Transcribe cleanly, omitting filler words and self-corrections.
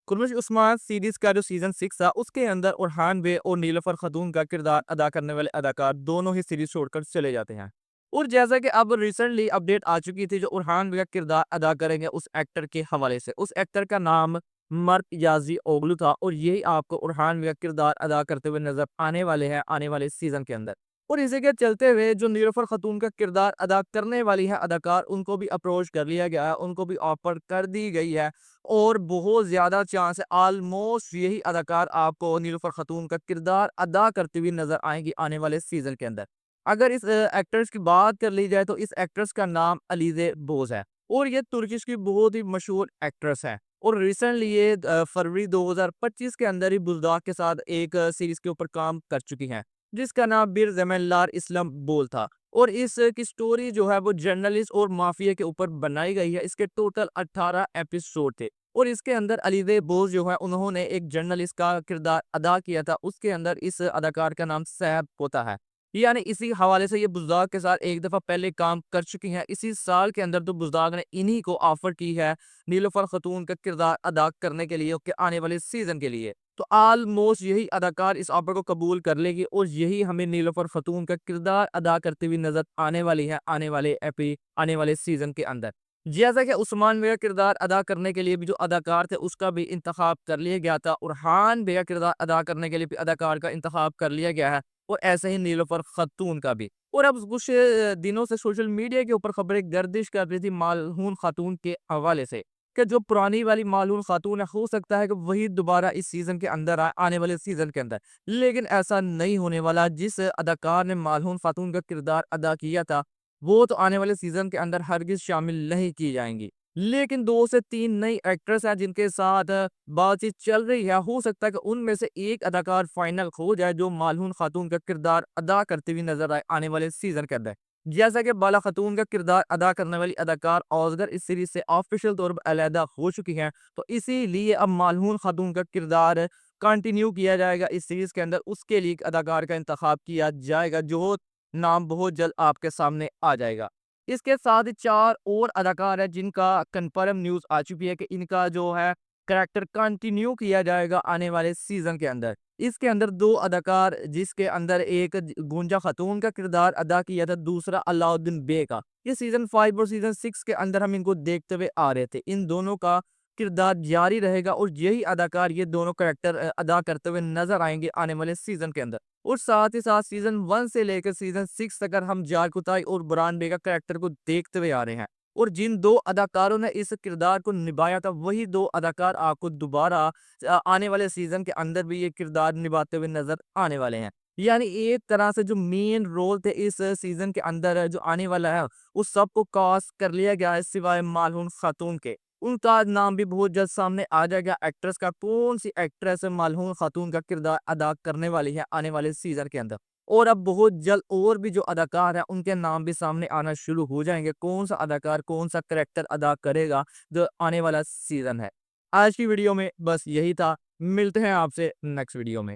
कुरमुश Usman series का जो season 6 था उसके अंदर उरहान बे और नीलोफर खातून का किरदार अदा करने वाले अदाकार दोनों ही सीरीज छोड़कर चले जाते हैं। और जैसा कि अब रिसेंटली अपडेट आ चुकी थी, जो उरहान बे का किरदार अदा करेंगे उस एक्टर के हवाले से, उस एक्टर का नाम मर्क याजी ओगलू था और यही आपको उरहान बे का किरदार अदा करते हुए नजर आने वाले हैं आने वाले सीजन के अंदर। और इसी के चलते हुए जो नीलोफर खातून का किरदार अदा करने वाली है अदाकार, उनको भी अप्रोच कर लिया गया है, उनको भी ऑफर कर दी गई है और बहुत ज़्यादा चांस है, ऑलमोस्ट यही अदाकार आपको नीलूफ़र ख़ातून का किरदार अदा करती हुई नज़र आएँगी आने वाले सीज़न के अंदर। अगर इस एक्ट्रेस की बात कर ली जाए तो इस एक्ट्रेस का नाम अलीज़े बोज़ है और ये तुर्किश की बहुत ही मशहूर एक्ट्रेस है। और रिसेंटली ये फरवरी 2025 के अंदर ही बुज़दाग के साथ एक सीरीज़ के ऊपर काम कर चुकी हैं, जिसका नाम बिर ज़ेमेल्लार इस्लाम बोल था। और इस की स्टोरी जो है वो जर्नलिस्ट और माफिया के ऊपर बनाई गई है। इसके टोटल 18 एपिसोड थे और इसके अंदर अलीज़े बोज़ जो है उन्होंने एक जर्नलिस्ट का किरदार अदा किया था। उसके अंदर इस अदाकार का नाम सैफ होता है। यानी इसी हवाले से ये बुज़दाग के साथ एक दफ़ा पहले काम कर चुकी हैं। इसी साल के अंदर तो बुज़दाग ने इन्हीं को ऑफ़र की है नीलोफ़र ख़ातून का किरदार अदा करने के लिए, के आने वाले सीज़न के लिए। तो ऑलमोस्ट यही अदाकार इस ऑफर को कबूल कर लेगी और यही हमें नीलोफर खातून का किरदार अदा करती हुई नजर आने वाली है आने वाले सीजन के अंदर। जैसा कि उस्मान बे का किरदार अदा करने के लिए भी जो अदाकार थे उसका भी इंतखाब कर लिया गया था, और हान बे का किरदार अदा करने के लिए भी अदाकार का इंतखाब कर लिया गया है, और ऐसे ही नीलोफर खातून का भी। और अब कुछ दिनों से सोशल मीडिया के ऊपर खबरें गर्दिश कर रही थी मालहून खातून के हवाले से, कि जो पुरानी वाली मालूम खातून है, हो सकता है कि वही दोबारा इस सीज़न के अंदर आए, आने वाले सीज़न के अंदर। लेकिन ऐसा नहीं होने वाला। जिस अदाकार ने मालूम खातून का किरदार अदा किया था, वो तो आने वाले सीज़न के अंदर हरगिज़ शामिल नहीं की जाएँगी। लेकिन 2 से 3 नई एक्ट्रेस हैं जिनके साथ बातचीत चल रही है। हो सकता है कि उनमें से एक अदाकार फाइनल हो जाए जो मालूम खातून का किरदार अदा करती हुई नज़र आए आने वाले सीज़न के अंदर। जैसा कि बाला खातून का किरदार अदा करने वाली अदाकार औज़गर इस सीरीज से ऑफिशियल तौर पर अलहदा हो चुकी हैं, तो इसीलिए अब मालून खातून का किरदार कंटिन्यू किया जाएगा इस सीरीज के अंदर। उसके लिए एक अदाकार का इंतखाब किया जाएगा, जो नाम बहुत जल्द आपके सामने आ जाएगा। इसके साथ ही 4 और अदाकार हैं जिनका कन्फर्म न्यूज़ आ चुकी है कि इनका जो है करैक्टर कंटिन्यू किया जाएगा आने वाले सीज़न के अंदर। इसके अंदर 2 अदाकार, जिसके अंदर एक गुंजा खातून का किरदार अदा किया था, दूसरा अलाउद्दीन बे का। ये सीज़न 5 और सीज़न 6 के अंदर हम इनको देखते हुए आ रहे थे। इन दोनों का किरदार जारी रहेगा और यही अदाकार ये दोनों कैरेक्टर अदा करते हुए नज़र आएँगे आने वाले सीज़न के अंदर। और साथ ही साथ सीज़न 1 से लेकर सीज़न 6 तक अगर हम जारकुताई और बुरहान बे का कैरेक्टर को देखते हुए आ रहे हैं। और जिन 2 अदाकारों ने इस किरदार को निभाया था, वही 2 अदाकार आपको दोबारा आने वाले सीज़न के अंदर भी ये किरदार निभाते हुए नज़र आने वाले हैं। यानी एक तरह से जो मेन रोल थे इस सीज़न के अंदर जो आने वाला है, उस सबको कास्ट कर लिया गया है सिवाय मालून खातून के। उनका नाम भी बहुत जल्द सामने आ जाएगा। एक्ट्रेस का कौन-सी एक्ट्रेस मालून खातून का किरदार अदा करने वाली है आने वाले सीज़न के अंदर। और अब बहुत जल्द और भी जो अदाकार हैं उनके नाम भी सामने आना शुरू हो जाएँगे। कौन-सा अदाकार कौन-सा करैक्टर अदा करेगा जो आने वाला सीज़न है। आज की वीडियो में बस यही था। मिलते हैं आपसे नेक्स्ट वीडियो में।